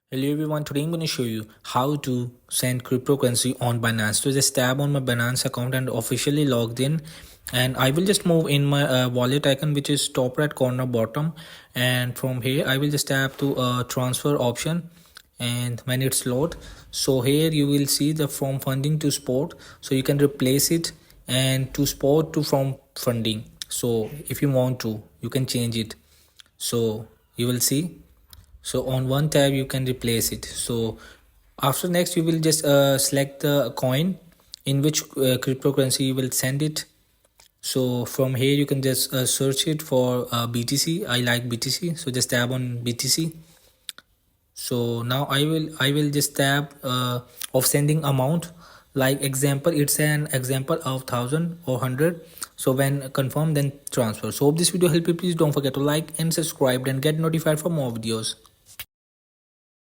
Hello everyone, today I'm going to show you how to send cryptocurrency on Binance. So just tap on my Binance account and officially logged in, and I will just move in my wallet icon, which is top right corner bottom, and from here I will just tap to transfer option. And when it's load, so here you will see the from funding to spot, so you can replace it and to spot to from funding. So if you want to, you can change it. So you will see, so on one tab you can replace it. So after next you will just select the coin in which cryptocurrency you will send it. So from here you can just search it for BTC. I like BTC, so just tab on BTC. So now I will just tab of sending amount, like example it's an example of 1000 or 100. So when confirm, then transfer. So hope this video help you. Please don't forget to like and subscribe and get notified for more videos.